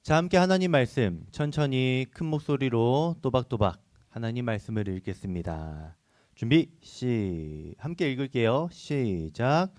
자, 함께 하나님 말씀 천천히 큰 목소리로 또박또박 하나님 말씀을 읽겠습니다. 준비, 함께 읽을게요. 시작.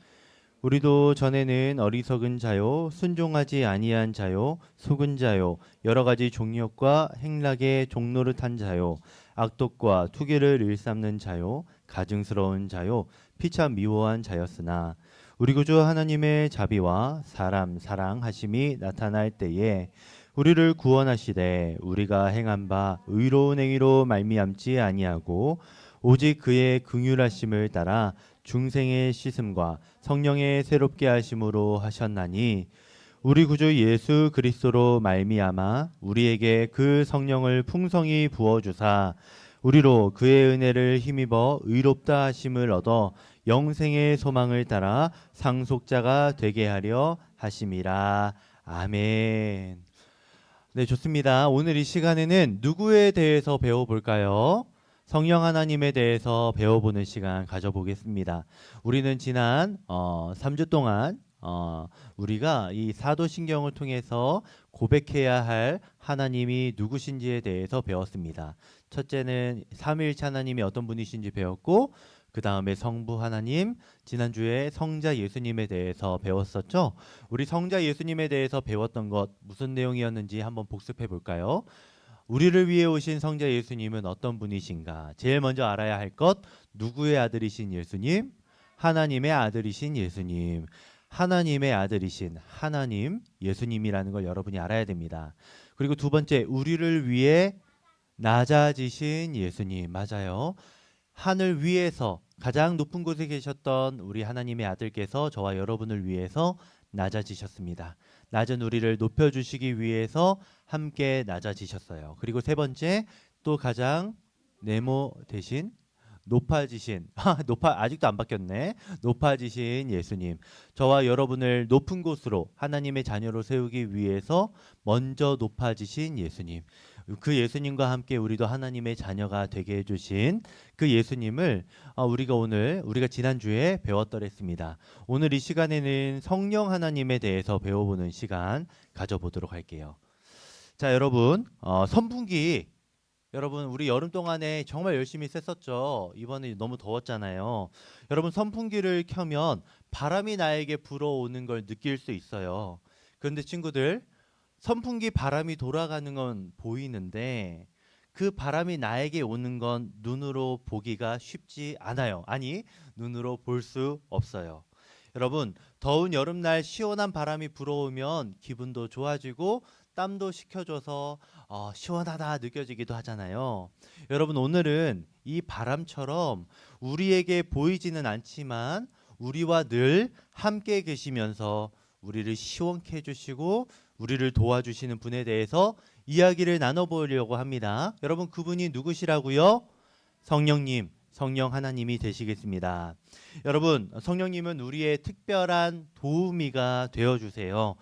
우리도 전에는 어리석은 자요, 순종하지 아니한 자요, 속은 자요, 여러 가지 종력과 행락의 종노릇한 자요, 악독과 투기를 일삼는 자요, 가증스러운 자요, 피차 미워한 자였으나 우리 구주 하나님의 자비와 사람 사랑하심이 나타날 때에 우리를 구원하시되 우리가 행한 바 의로운 행위로 말미암지 아니하고 오직 그의 긍휼하심을 따라 중생의 씻음과 성령의 새롭게 하심으로 하셨나니 우리 구주 예수 그리스도로 말미암아 우리에게 그 성령을 풍성히 부어 주사 우리로 그의 은혜를 힘입어 의롭다 하심을 얻어 영생의 소망을 따라 상속자가 되게 하려 하심이라. 아멘. 네, 좋습니다. 오늘 이 시간에는 누구에 대해서 배워볼까요? 성령 하나님에 대해서 배워보는 시간 가져보겠습니다. 우리는 지난 3주 동안 우리가 이 사도신경을 통해서 고백해야 할 하나님이 누구신지에 대해서 배웠습니다. 첫째는 삼위일체 하나님이 어떤 분이신지 배웠고, 그 다음에 성부 하나님, 지난주에 성자 예수님에 대해서 배웠었죠. 우리 성자 예수님에 대해서 배웠던 것 무슨 내용이었는지 한번 복습해 볼까요? 우리를 위해 오신 성자 예수님은 어떤 분이신가? 제일 먼저 알아야 할 것, 누구의 아들이신 예수님? 하나님의 아들이신 예수님. 하나님의 아들이신 하나님 예수님이라는 걸 여러분이 알아야 됩니다. 그리고 두 번째, 우리를 위해 낮아지신 예수님. 맞아요. 하늘 위에서 가장 높은 곳에 계셨던 우리 하나님의 아들께서 저와 여러분을 위해서 낮아지셨습니다. 낮은 우리를 높여주시기 위해서 함께 낮아지셨어요. 그리고 세 번째, 또 가장 네모 대신 높아지신 아직도 안 바뀌었네. 높아지신 예수님. 저와 여러분을 높은 곳으로 하나님의 자녀로 세우기 위해서 먼저 높아지신 예수님. 그 예수님과 함께 우리도 하나님의 자녀가 되게 해주신 그 예수님을 우리가 지난주에 배웠더랬습니다. 오늘 이 시간에는 성령 하나님에 대해서 배워보는 시간 가져보도록 할게요. 자, 여러분, 선풍기 여러분, 우리 여름 동안에 정말 열심히 쐈었죠. 이번에 너무 더웠잖아요. 여러분, 선풍기를 켜면 바람이 나에게 불어오는 걸 느낄 수 있어요. 그런데 친구들, 선풍기 바람이 돌아가는 건 보이는데 그 바람이 나에게 오는 건 눈으로 보기가 쉽지 않아요. 아니, 눈으로 볼 수 없어요. 여러분, 더운 여름날 시원한 바람이 불어오면 기분도 좋아지고 땀도 식혀줘서 시원하다 느껴지기도 하잖아요. 여러분, 오늘은 이 바람처럼 우리에게 보이지는 않지만 우리와 늘 함께 계시면서 우리를 시원케 해주시고 우리를 도와주시는 분에 대해서 이야기를 나눠보려고 합니다. 여러분, 그분이 누구시라고요? 성령님, 성령 하나님이 되시겠습니다. 여러분, 성령님은 우리의 특별한 도우미가 되어주세요.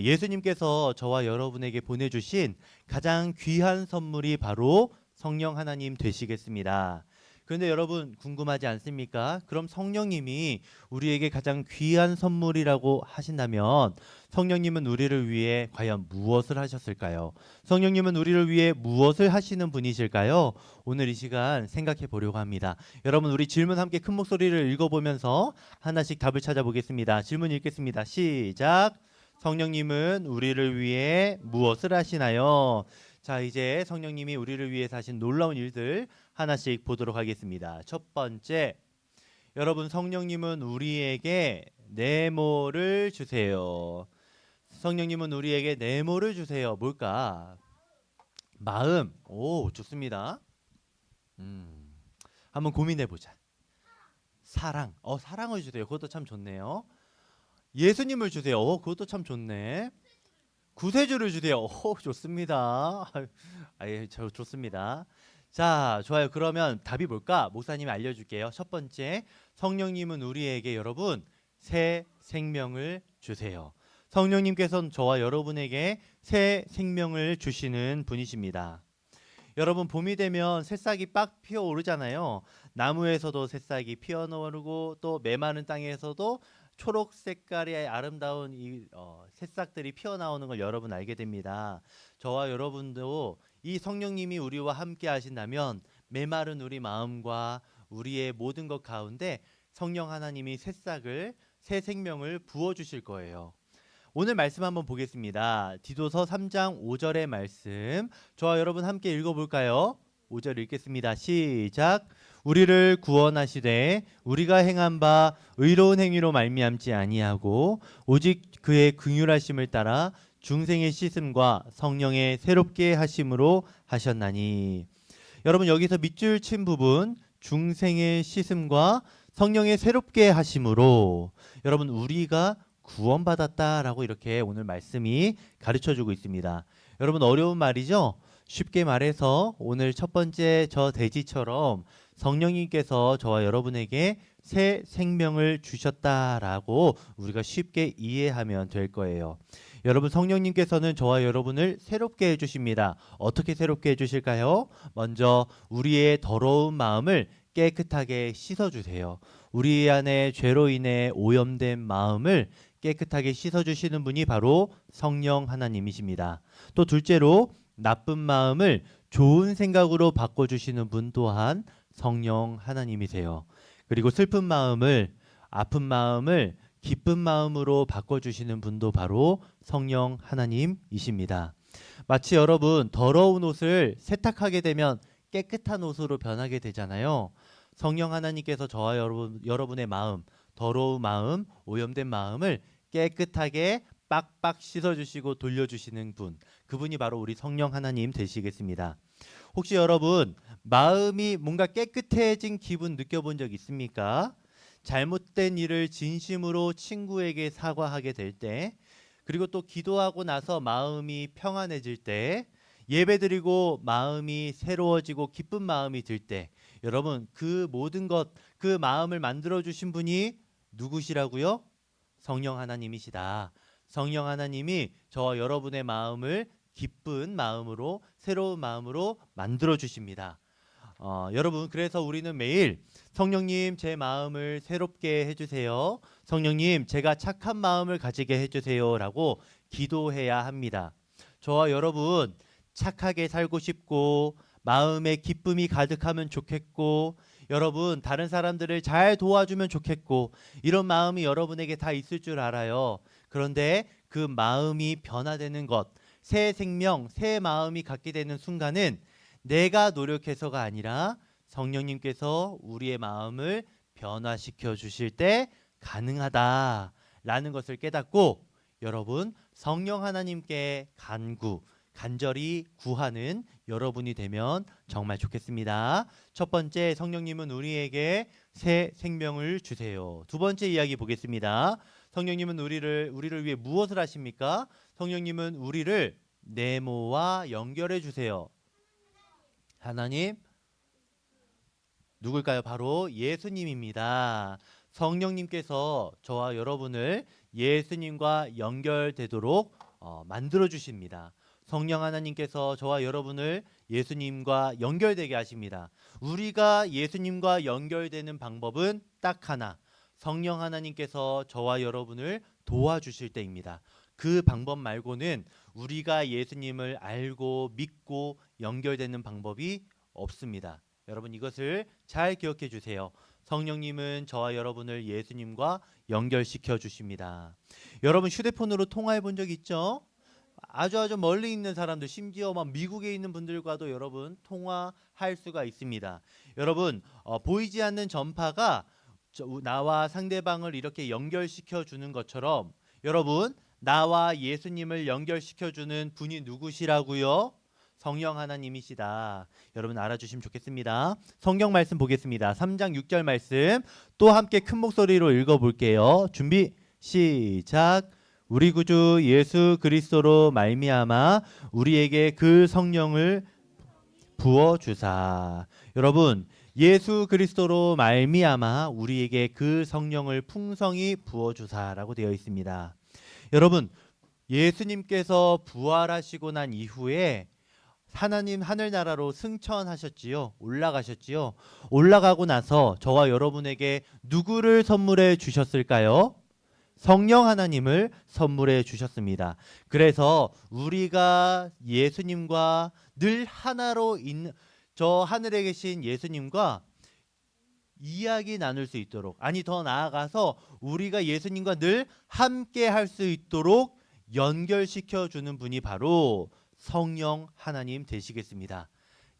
예수님께서 저와 여러분에게 보내주신 가장 귀한 선물이 바로 성령 하나님 되시겠습니다. 그런데 여러분, 궁금하지 않습니까? 그럼 성령님이 우리에게 가장 귀한 선물이라고 하신다면 성령님은 우리를 위해 과연 무엇을 하셨을까요? 성령님은 우리를 위해 무엇을 하시는 분이실까요? 오늘 이 시간 생각해 보려고 합니다. 여러분, 우리 질문 함께 큰 목소리를 읽어보면서 하나씩 답을 찾아보겠습니다. 질문 읽겠습니다. 시작. 성령님은 우리를 위해 무엇을 하시나요? 자, 이제 성령님이 우리를 위해서 하신 놀라운 일들 하나씩 보도록 하겠습니다. 첫 번째, 여러분, 성령님은 우리에게 네모를 주세요. 성령님은 우리에게 네모를 주세요. 뭘까? 마음. 오, 좋습니다. 한번 고민해 보자. 사랑. 사랑을 주세요. 그것도 참 좋네요. 예수님을 주세요. 그것도 참 좋네. 구세주를 주세요. 좋습니다. 좋습니다. 자, 좋아요. 그러면 답이 뭘까? 목사님이 알려줄게요. 첫 번째, 성령님은 우리에게 여러분 새 생명을 주세요. 성령님께서는 저와 여러분에게 새 생명을 주시는 분이십니다. 여러분, 봄이 되면 새싹이 빡 피어오르잖아요. 나무에서도 새싹이 피어오르고 또 메마른 땅에서도 초록 색깔의 아름다운 이 새싹들이 피어나오는 걸 여러분 알게 됩니다. 저와 여러분도 이 성령님이 우리와 함께 하신다면 메마른 우리 마음과 우리의 모든 것 가운데 성령 하나님이 새싹을 새 생명을 부어 주실 거예요. 오늘 말씀 한번 보겠습니다. 디도서 3장 5절의 말씀. 저와 여러분 함께 읽어볼까요? 5절 읽겠습니다. 시작. 우리를 구원하시되 우리가 행한 바 의로운 행위로 말미암지 아니하고 오직 그의 긍휼하심을 따라 중생의 씻음과 성령의 새롭게 하심으로 하셨나니. 여러분 여기서 밑줄 친 부분 중생의 씻음과 성령의 새롭게 하심으로 여러분 우리가 구원받았다라고 이렇게 오늘 말씀이 가르쳐주고 있습니다. 여러분 어려운 말이죠? 쉽게 말해서 오늘 첫 번째 저 돼지처럼 성령님께서 저와 여러분에게 새 생명을 주셨다라고 우리가 쉽게 이해하면 될 거예요. 여러분 성령님께서는 저와 여러분을 새롭게 해주십니다. 어떻게 새롭게 해주실까요? 먼저 우리의 더러운 마음을 깨끗하게 씻어주세요. 우리 안에 죄로 인해 오염된 마음을 깨끗하게 씻어주시는 분이 바로 성령 하나님이십니다. 또 둘째로 나쁜 마음을 좋은 생각으로 바꿔주시는 분 또한 성령 하나님이세요. 그리고 슬픈 마음을 아픈 마음을 기쁜 마음으로 바꿔주시는 분도 바로 성령 하나님이십니다. 마치 여러분 더러운 옷을 세탁하게 되면 깨끗한 옷으로 변하게 되잖아요. 성령 하나님께서 저와 여러분의 마음, 더러운 마음, 오염된 마음을 깨끗하게 빡빡 씻어주시고 돌려주시는 분, 그분이 바로 우리 성령 하나님 되시겠습니다. 혹시 여러분 마음이 뭔가 깨끗해진 기분 느껴본 적 있습니까? 잘못된 일을 진심으로 친구에게 사과하게 될 때, 그리고 또 기도하고 나서 마음이 평안해질 때, 예배드리고 마음이 새로워지고 기쁜 마음이 들 때, 여러분 그 모든 것, 그 마음을 만들어 주신 분이 누구시라고요? 성령 하나님이시다. 성령 하나님이 저와 여러분의 마음을 기쁜 마음으로, 새로운 마음으로 만들어 주십니다. 여러분 그래서 우리는 매일 성령님 제 마음을 새롭게 해주세요. 성령님 제가 착한 마음을 가지게 해주세요 라고 기도해야 합니다. 저와 여러분 착하게 살고 싶고 마음에 기쁨이 가득하면 좋겠고 여러분 다른 사람들을 잘 도와주면 좋겠고 이런 마음이 여러분에게 다 있을 줄 알아요. 그런데 그 마음이 변화되는 것, 새 생명, 새 마음이 갖게 되는 순간은 내가 노력해서가 아니라 성령님께서 우리의 마음을 변화시켜 주실 때 가능하다라는 것을 깨닫고 여러분 성령 하나님께 간절히 구하는 여러분이 되면 정말 좋겠습니다. 첫 번째, 성령님은 우리에게 새 생명을 주세요. 두 번째 이야기 보겠습니다. 성령님은 우리를 위해 무엇을 하십니까? 성령님은 우리를 네모와 연결해 주세요. 하나님 누굴까요? 바로 예수님입니다. 성령님께서 저와 여러분을 예수님과 연결되도록 만들어 주십니다. 성령 하나님께서 저와 여러분을 예수님과 연결되게 하십니다. 우리가 예수님과 연결되는 방법은 딱 하나, 성령 하나님께서 저와 여러분을 도와주실 때입니다. 그 방법 말고는 우리가 예수님을 알고 믿고 연결되는 방법이 없습니다. 여러분 이것을 잘 기억해 주세요. 성령님은 저와 여러분을 예수님과 연결시켜 주십니다. 여러분 휴대폰으로 통화해 본 적 있죠? 아주 멀리 있는 사람들, 심지어 막 미국에 있는 분들과도 여러분 통화할 수가 있습니다. 여러분 보이지 않는 전파가 나와 상대방을 이렇게 연결시켜 주는 것처럼 여러분 나와 예수님을 연결시켜 주는 분이 누구시라고요? 성령 하나님이시다. 여러분 알아주시면 좋겠습니다. 성경 말씀 보겠습니다. 3장 6절 말씀 또 함께 큰 목소리로 읽어볼게요. 준비 시작. 우리 구주 예수 그리스도로 말미암아 우리에게 그 성령을 부어 주사. 여러분 예수 그리스도로 말미암아 우리에게 그 성령을 풍성히 부어 주사라고 되어 있습니다. 여러분 예수님께서 부활하시고 난 이후에 하나님 하늘나라로 승천하셨지요. 올라가셨지요. 올라가고 나서 저와 여러분에게 누구를 선물해 주셨을까요? 성령 하나님을 선물해 주셨습니다. 그래서 우리가 예수님과 늘 하나로 있는 저 하늘에 계신 예수님과 이야기 나눌 수 있도록, 아니 더 나아가서 우리가 예수님과 늘 함께 할 수 있도록 연결시켜 주는 분이 바로 성령 하나님 되시겠습니다.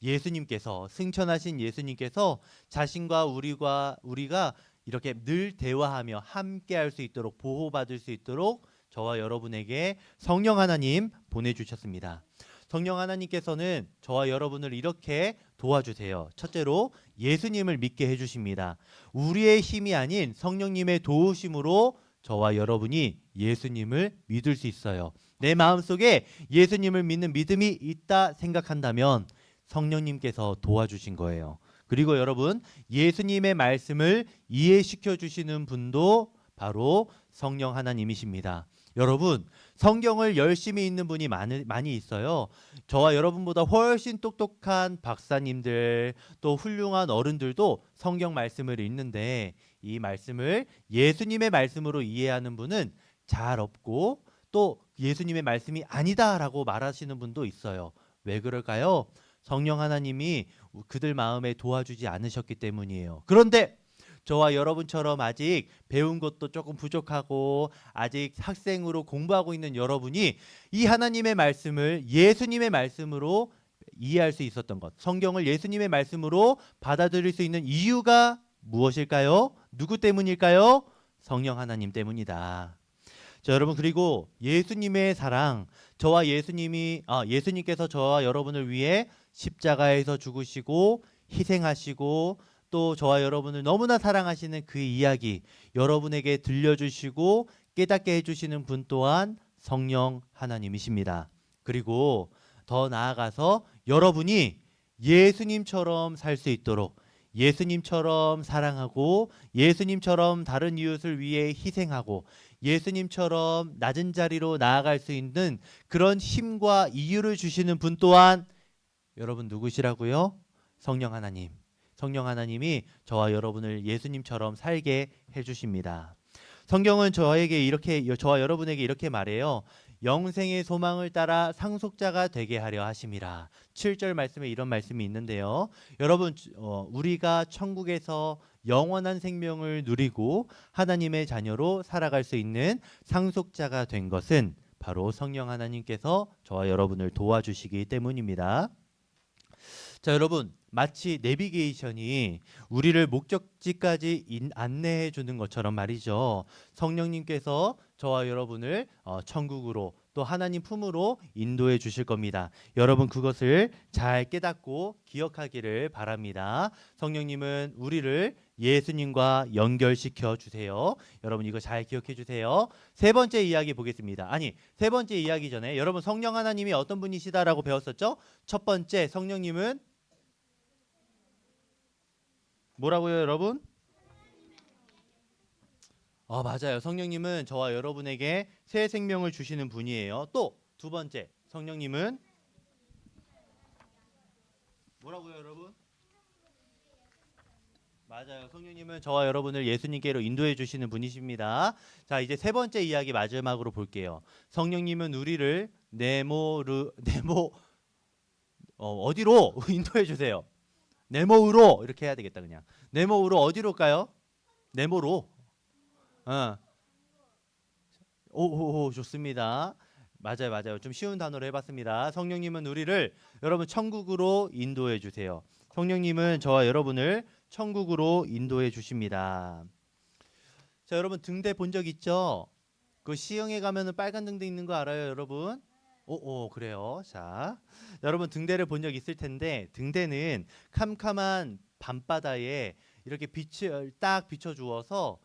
예수님께서, 승천하신 예수님께서 자신과 우리가 이렇게 늘 대화하며 함께 할 수 있도록, 보호받을 수 있도록 저와 여러분에게 성령 하나님 보내주셨습니다. 성령 하나님께서는 저와 여러분을 이렇게 도와주세요. 첫째로 예수님을 믿게 해주십니다. 우리의 힘이 아닌 성령님의 도우심으로 저와 여러분이 예수님을 믿을 수 있어요. 내 마음속에 예수님을 믿는 믿음이 있다 생각한다면 성령님께서 도와주신 거예요. 그리고 여러분, 예수님의 말씀을 이해시켜 주시는 분도 바로 성령 하나님이십니다. 여러분, 성경을 열심히 읽는 분이 많이 있어요. 저와 여러분보다 훨씬 똑똑한 박사님들, 또 훌륭한 어른들도 성경 말씀을 읽는데 이 말씀을 예수님의 말씀으로 이해하는 분은 잘 없고, 또 예수님의 말씀이 아니다라고 말하시는 분도 있어요. 왜 그럴까요? 성령 하나님이 그들 마음에 도와주지 않으셨기 때문이에요. 그런데 저와 여러분처럼 아직 배운 것도 조금 부족하고 아직 학생으로 공부하고 있는 여러분이 이 하나님의 말씀을 예수님의 말씀으로 이해할 수 있었던 것, 성경을 예수님의 말씀으로 받아들일 수 있는 이유가 무엇일까요? 누구 때문일까요? 성령 하나님 때문이다. 자, 여러분, 그리고 예수님의 사랑, 예수님께서 저와 여러분을 위해 십자가에서 죽으시고 희생하시고 또 저와 여러분을 너무나 사랑하시는 그 이야기 여러분에게 들려주시고 깨닫게 해주시는 분 또한 성령 하나님이십니다. 그리고 더 나아가서 여러분이 예수님처럼 살 수 있도록, 예수님처럼 사랑하고 예수님처럼 다른 이웃을 위해 희생하고 예수님처럼 낮은 자리로 나아갈 수 있는 그런 힘과 이유를 주시는 분 또한 여러분 누구시라고요? 성령 하나님. 성령 하나님이 저와 여러분을 예수님처럼 살게 해주십니다. 성경은 저와 여러분에게 이렇게 말해요. 영생의 소망을 따라 상속자가 되게 하려 하심이라. 7절 말씀에 이런 말씀이 있는데요. 여러분, 우리가 천국에서 영원한 생명을 누리고 하나님의 자녀로 살아갈 수 있는 상속자가 된 것은 바로 성령 하나님께서 저와 여러분을 도와주시기 때문입니다. 자, 여러분, 마치 내비게이션이 우리를 목적지까지 안내해 주는 것처럼 말이죠. 성령님께서 저와 여러분을 천국으로 또 하나님 품으로 인도해 주실 겁니다. 여러분, 그것을 잘 깨닫고 기억하기를 바랍니다. 성령님은 우리를 예수님과 연결시켜 주세요. 여러분, 이거 잘 기억해 주세요. 세 번째 이야기 보겠습니다. 세 번째 이야기 전에 여러분, 성령 하나님이 어떤 분이시다라고 배웠었죠? 첫 번째, 성령님은 뭐라고요, 여러분? 맞아요. 성령님은 저와 여러분에게 새 생명을 주시는 분이에요. 또 두 번째, 성령님은 뭐라고요, 여러분? 맞아요. 성령님은 저와 여러분을 예수님께로 인도해 주시는 분이십니다. 자, 이제 세 번째 이야기 마지막으로 볼게요. 성령님은 우리를 어디로 인도해 주세요? 네모로 이렇게 해야 되겠다. 그냥 네모로 어디로일까요? 네모로. 오, 좋습니다. 맞아요. 좀 쉬운 단어로 해봤습니다. 성령님은 우리를 여러분 천국으로 인도해 주세요. 성령님은 저와 여러분을 천국으로 인도해 주십니다. 자, 여러분 등대 본 적 있죠? 그 시흥에 가면은 빨간 등대 있는 거 알아요, 여러분? 그래요. 자, 여러분 등대를 본 적 있을 텐데 등대는 캄캄한 밤바다에 이렇게 빛을 딱 비춰주어서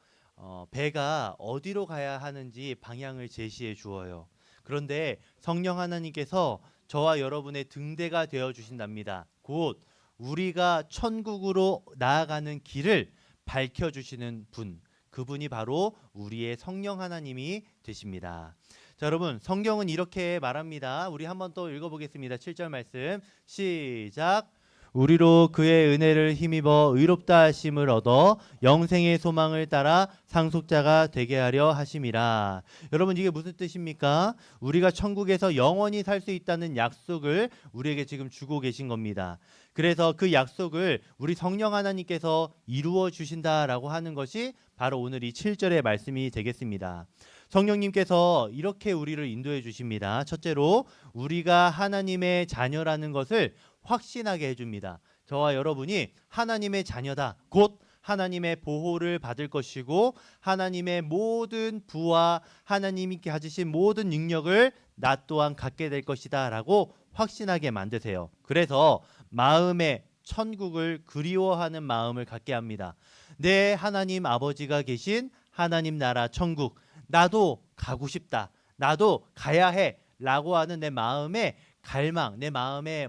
배가 어디로 가야 하는지 방향을 제시해 주어요. 그런데 성령 하나님께서 저와 여러분의 등대가 되어 주신답니다. 곧 우리가 천국으로 나아가는 길을 밝혀 주시는 분, 그분이 바로 우리의 성령 하나님이 되십니다. 자, 여러분, 성경은 이렇게 말합니다. 우리 한번 또 읽어보겠습니다. 7절 말씀 시작. 우리로 그의 은혜를 힘입어 의롭다 하심을 얻어 영생의 소망을 따라 상속자가 되게 하려 하심이라. 여러분 이게 무슨 뜻입니까? 우리가 천국에서 영원히 살 수 있다는 약속을 우리에게 지금 주고 계신 겁니다. 그래서 그 약속을 우리 성령 하나님께서 이루어 주신다라고 하는 것이 바로 오늘 이 7절의 말씀이 되겠습니다. 성령님께서 이렇게 우리를 인도해 주십니다. 첫째로 우리가 하나님의 자녀라는 것을 확신하게 해줍니다. 저와 여러분이 하나님의 자녀다. 곧 하나님의 보호를 받을 것이고 하나님의 모든 부와 하나님이 가지신 모든 능력을 나 또한 갖게 될 것이다 라고 확신하게 만드세요. 그래서 마음에 천국을 그리워하는 마음을 갖게 합니다. 내 하나님 아버지가 계신 하나님 나라 천국, 나도 가고 싶다, 나도 가야 해 라고 하는 내 마음의 갈망, 내 마음의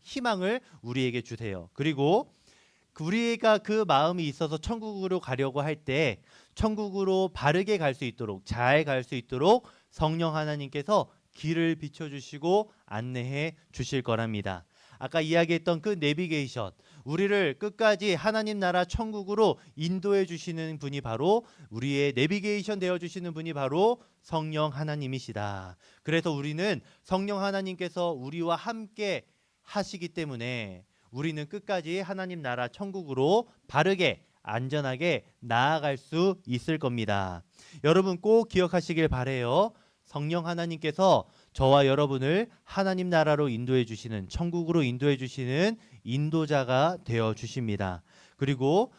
희망을 우리에게 주세요. 그리고 우리가 그 마음이 있어서 천국으로 가려고 할 때 천국으로 바르게 갈 수 있도록, 잘 갈 수 있도록 성령 하나님께서 길을 비춰주시고 안내해 주실 거랍니다. 아까 이야기했던 그 내비게이션, 우리를 끝까지 하나님 나라 천국으로 인도해 주시는 분이 바로 우리의 내비게이션 되어 주시는 분이 바로 성령 하나님이시다. 그래서 우리는 성령 하나님께서 우리와 함께 하시기 때문에 우리는 끝까지 하나님 나라 천국으로 바르게 안전하게 나아갈 수 있을 겁니다. 여러분 꼭 기억하시길 바래요. 성령 하나님께서 저와 여러분을 하나님 나라로 인도해 주시는, 천국으로 인도해 주시는 인도자가 되어 주십니다. 그리고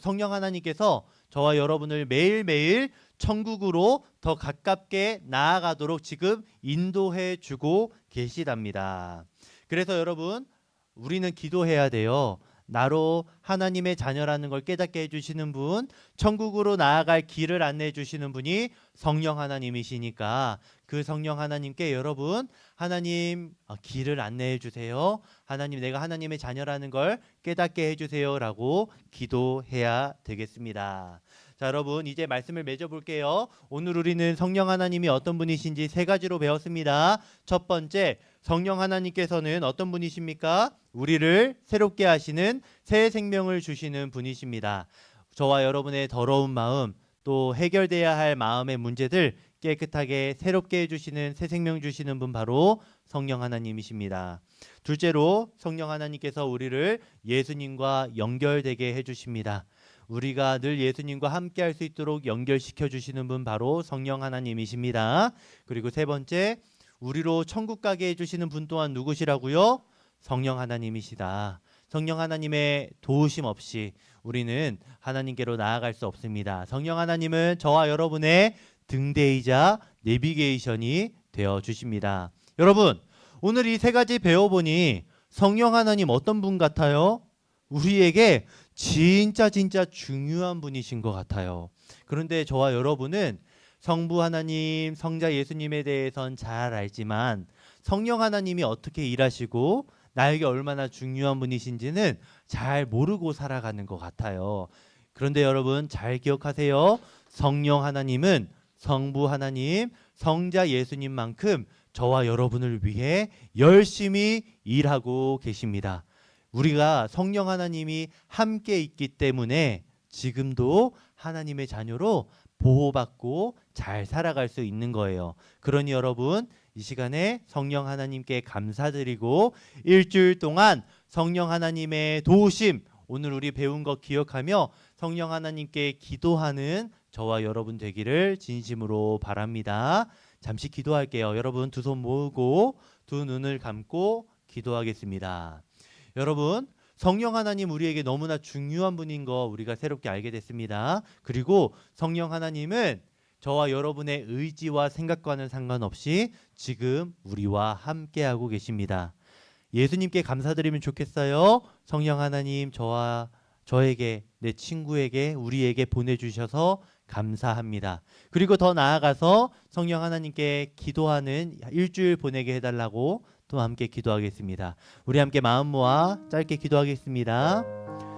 성령 하나님께서 저와 여러분을 매일매일 천국으로 더 가깝게 나아가도록 지금 인도해 주고 계시답니다. 그래서 여러분 우리는 기도해야 돼요. 나로 하나님의 자녀라는 걸 깨닫게 해주시는 분, 천국으로 나아갈 길을 안내해 주시는 분이 성령 하나님이시니까 그 성령 하나님께 여러분 하나님 길을 안내해 주세요. 하나님 내가 하나님의 자녀라는 걸 깨닫게 해주세요 라고 기도해야 되겠습니다. 자 여러분 이제 말씀을 맺어볼게요. 오늘 우리는 성령 하나님이 어떤 분이신지 세 가지로 배웠습니다. 첫 번째, 성령 하나님께서는 어떤 분이십니까? 우리를 새롭게 하시는 새 생명을 주시는 분이십니다. 저와 여러분의 더러운 마음, 또 해결돼야 할 마음의 문제들 깨끗하게 새롭게 해주시는 새 생명 주시는 분 바로 성령 하나님이십니다. 둘째로 성령 하나님께서 우리를 예수님과 연결되게 해주십니다. 우리가 늘 예수님과 함께 할 수 있도록 연결시켜 주시는 분 바로 성령 하나님이십니다. 그리고 세 번째, 우리로 천국 가게 해주시는 분 또한 누구시라고요? 성령 하나님이시다. 성령 하나님의 도우심 없이 우리는 하나님께로 나아갈 수 없습니다. 성령 하나님은 저와 여러분의 등대이자 내비게이션이 되어 주십니다. 여러분 오늘 이 세 가지 배워보니 성령 하나님 어떤 분 같아요? 우리에게 진짜 중요한 분이신 것 같아요. 그런데 저와 여러분은 성부 하나님, 성자 예수님에 대해선 잘 알지만 성령 하나님이 어떻게 일하시고 나에게 얼마나 중요한 분이신지는 잘 모르고 살아가는 것 같아요. 그런데 여러분 잘 기억하세요. 성령 하나님은 성부 하나님, 성자 예수님만큼 저와 여러분을 위해 열심히 일하고 계십니다. 우리가 성령 하나님이 함께 있기 때문에 지금도 하나님의 자녀로 보호받고 잘 살아갈 수 있는 거예요. 그러니 여러분 이 시간에 성령 하나님께 감사드리고 일주일 동안 성령 하나님의 도우심 오늘 우리 배운 거 기억하며 성령 하나님께 기도하는 저와 여러분 되기를 진심으로 바랍니다. 잠시 기도할게요. 여러분 두 손 모으고 두 눈을 감고 기도하겠습니다. 여러분 성령 하나님 우리에게 너무나 중요한 분인 거 우리가 새롭게 알게 됐습니다. 그리고 성령 하나님은 저와 여러분의 의지와 생각과는 상관없이 지금 우리와 함께하고 계십니다. 예수님께 감사드리면 좋겠어요. 성령 하나님 저에게 내 친구에게 우리에게 보내주셔서 감사합니다. 그리고 더 나아가서 성령 하나님께 기도하는 일주일 보내게 해달라고 또 함께 기도하겠습니다. 우리 함께 마음 모아 짧게 기도하겠습니다.